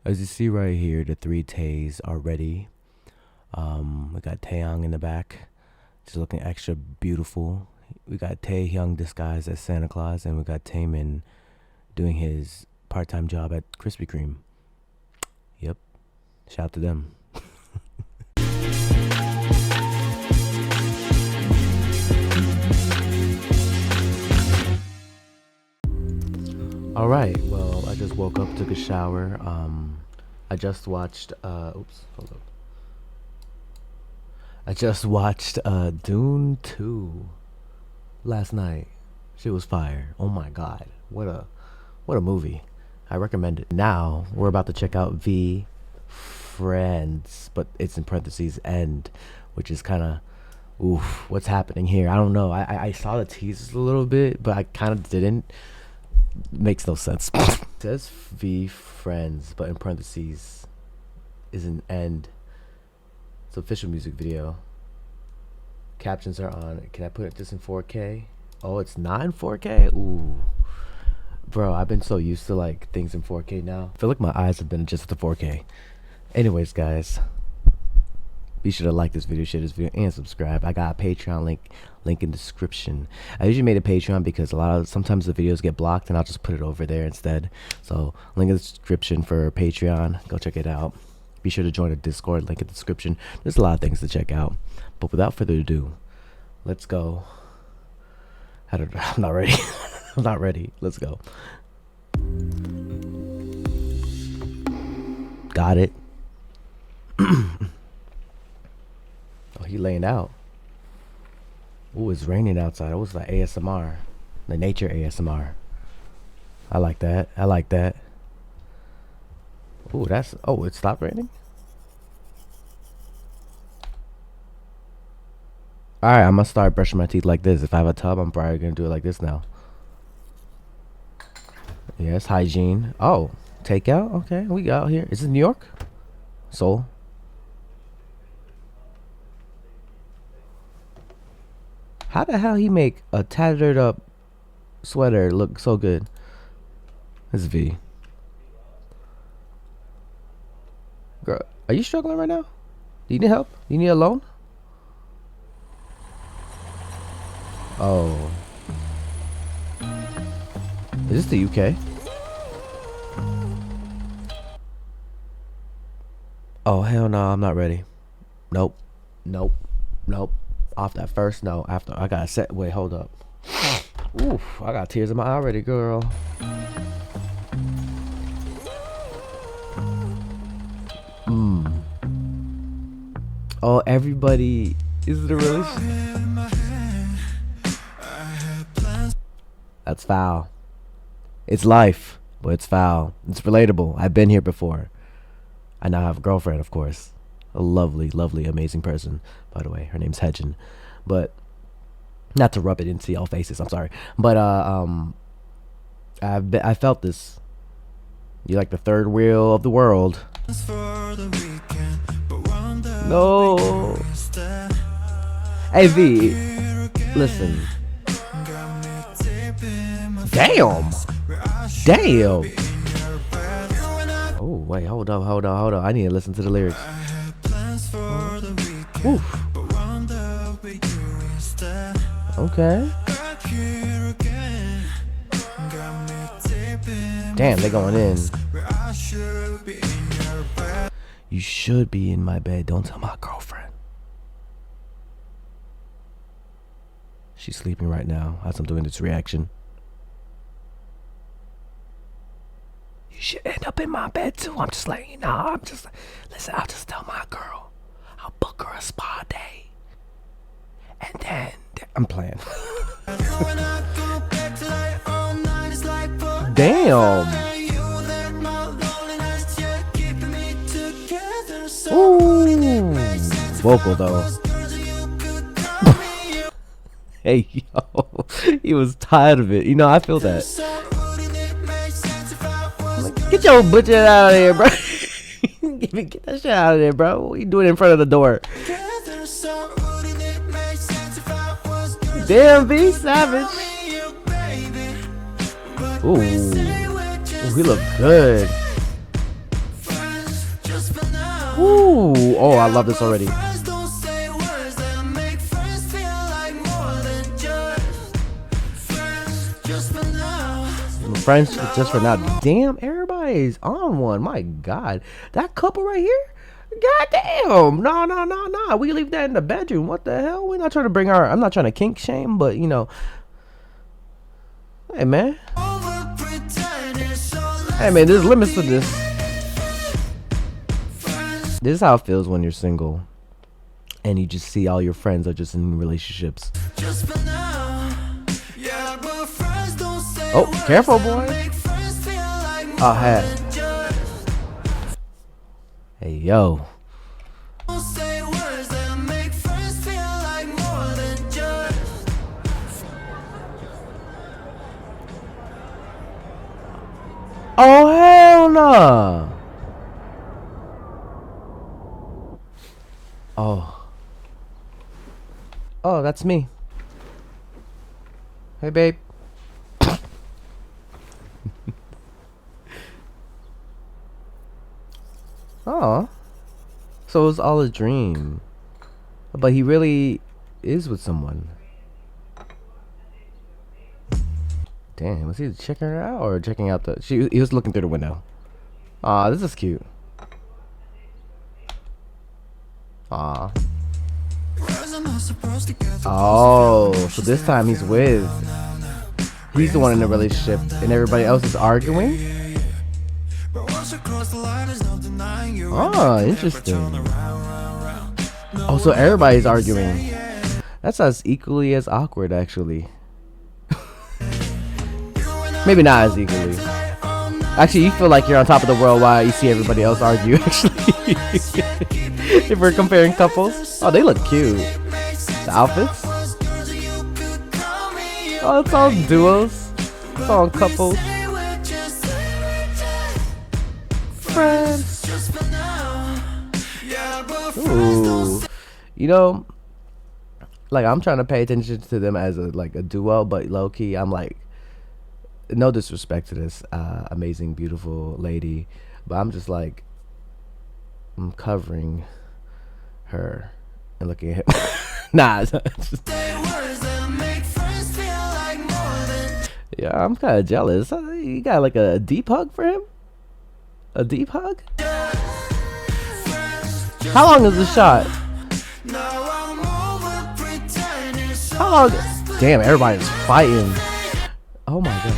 As you see right here, the three Tays are ready. We got Taeyang in the back, just looking extra beautiful. We got Taehyung disguised as Santa Claus, and we got Taemin doing his part-time job at Krispy Kreme. Yep, shout out to them. All right, well, I just woke up, took a shower. I just watched oops, hold up. I just watched Dune 2 last night. She was fire. Oh my god. What a movie. I recommend it. Now we're about to check out V Friends, but it's in parentheses end, which is kind of oof, what's happening here? I don't know. I saw the teasers a little bit, but I kind of didn't. Makes no sense. It says V Friends, but in parentheses is an end. It's an official music video. Captions are on. Can I put this in 4K? Oh, it's not in 4K? Ooh. Bro, I've been so used to like things in 4K now. I feel like my eyes have been adjusted to 4K. Anyways, guys, be sure to like this video, share this video, and subscribe. I got a Patreon link in description. I usually made a Patreon because sometimes the videos get blocked, and I'll just put it over there instead. So link in the description for Patreon. Go check it out. Be sure to join the Discord, link in the description. There's a lot of things to check out. But without further ado, let's go. I'm not ready. I'm not ready. Let's go. Got it. Oh, he laying out. Ooh, it's raining outside. It was like ASMR. The nature ASMR. I like that. I like that. Ooh, oh, it stopped raining? Alright, I'm gonna start brushing my teeth like this. If I have a tub, I'm probably gonna do it like this now. Yes, hygiene. Oh, takeout? Okay, we got out here. Is it New York? Seoul? How the hell he make a tattered up sweater look so good? It's V. Girl, are you struggling right now? Do you need help? You need a loan? Oh. Is this the UK? Oh, hell no, I'm not ready. Nope. Nope. Nope. Off that first note, after I got set. Wait, hold up. Oof, I got tears in my eye already, girl. Oh, everybody is the relationship. That's foul. It's life, but it's foul. It's relatable. I've been here before. I now have a girlfriend, of course. A lovely, lovely, amazing person, by the way. Her name's Hedgen. But not to rub it into y'all faces, I'm sorry. But I felt this. You're like the third wheel of the world. No. Hey V, listen. Damn. Damn. Oh wait, hold up. I need to listen to the lyrics. Oof. Okay. Damn, they going in. You should be in my bed. Don't tell my girlfriend. She's sleeping right now as I'm doing this reaction. You should end up in my bed too. I'm just letting you know. Listen, I'll just tell my girl. I'll book her a spa day. And then I'm playing. Damn. Ooh. Vocal though. Hey yo, he was tired of it. You know, I feel that. Like, get your butcher out of here, bro. Get that shit out of there, bro. What you doing in front of the door? Damn, V Savage. Ooh, he look good. Ooh, oh, I love this already. Friends just for now. Damn, everybody's on one. My God, that couple right here. God damn. No. We leave that in the bedroom. What the hell? We're not trying to bring our. I'm not trying to kink shame, but you know. Hey man. Hey man, there's limits to this. This is how it feels when you're single, and you just see all your friends are just in relationships. Oh, careful, boy. Oh, hey. Hey, yo. Oh, hell no. Oh, that's me. Hey, babe. Oh, so it was all a dream, but he really is with someone. Damn, was he checking her out or checking out the? He was looking through the window. Aw, this is cute. Aw. Oh, so this time he's with. He's the one in the relationship, and everybody else is arguing. Oh, interesting. Oh, so everybody's arguing. That sounds equally as awkward, actually. Maybe not as equally. Actually, you feel like you're on top of the world while you see everybody else argue, actually. If we're comparing couples. Oh, they look cute. The outfits. Oh, it's all duos. It's all couples. Friends. Ooh. You know, like I'm trying to pay attention to them as a duo, but low key I'm like, no disrespect to this amazing, beautiful lady, but I'm just like, I'm covering her and looking at him. Nah. Yeah, I'm kind of jealous. You got like a deep hug for him? A deep hug? How long is the shot? How long? Damn, everybody's fighting. Oh my god.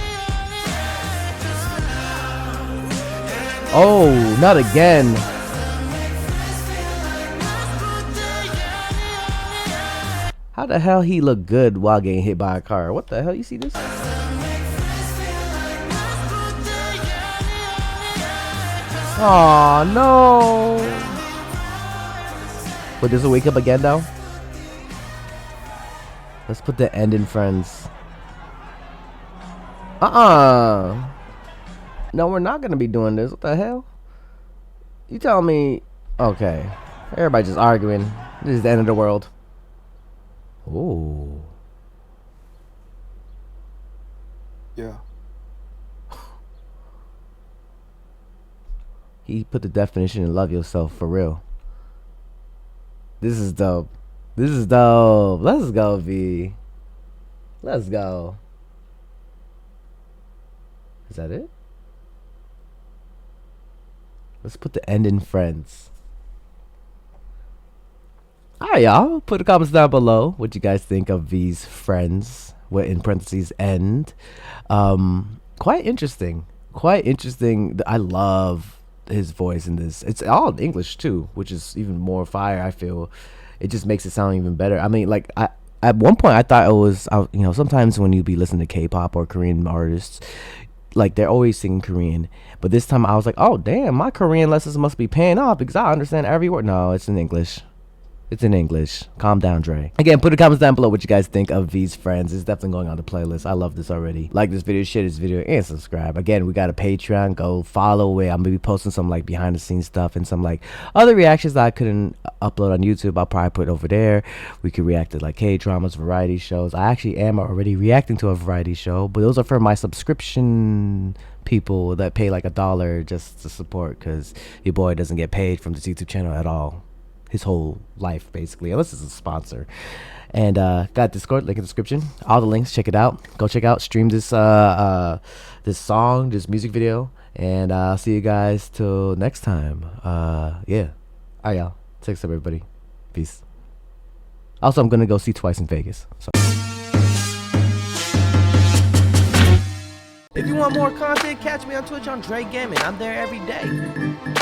Oh, not again. How the hell he look good while getting hit by a car? What the hell? You see this? Oh no. But does it wake up again though? Let's put the end in Friends. No, we're not gonna be doing this. What the hell? You tell me. Okay. Everybody just arguing. This is the end of the world. Ooh. Yeah. He put the definition in love yourself for real. This is dope. This is dope. Let's go, V. Let's go. Is that it? Let's put the end in Friends. Alright, y'all. Put the comments down below what you guys think of V's Friends, with in parentheses end. Quite interesting. Quite interesting. I love his voice in this. It's all in English too, which is even more fire. I feel it just makes it sound even better. I mean, like at one point I thought it was, you know, sometimes when you be listening to K-pop or Korean artists, like they're always singing Korean, but this time I was like, oh damn, my Korean lessons must be paying off because I understand every word. No, it's in English. It's in English. Calm down, Dre. Again, put the comments down below what you guys think of V's Friends. It's definitely going on the playlist. I love this already. Like this video, share this video, and subscribe. Again, we got a Patreon. Go follow it. I'm gonna be posting some like behind the scenes stuff and some like other reactions that I couldn't upload on YouTube. I'll probably put over there. We could react to like K-dramas, variety shows. I actually am already reacting to a variety show, but those are for my subscription people that pay like $1 just to support, because your boy doesn't get paid from this YouTube channel at all. His whole life basically, unless it's a sponsor. And got Discord, link in the description, all the links. Check it out. Go check out, stream this this song, this music video, and I'll see you guys till next time. Yeah, all right, y'all, take care everybody, peace. Also, I'm gonna go see Twice in Vegas, so. If you want more content, catch me on Twitch on JREAMERS. I'm there every day.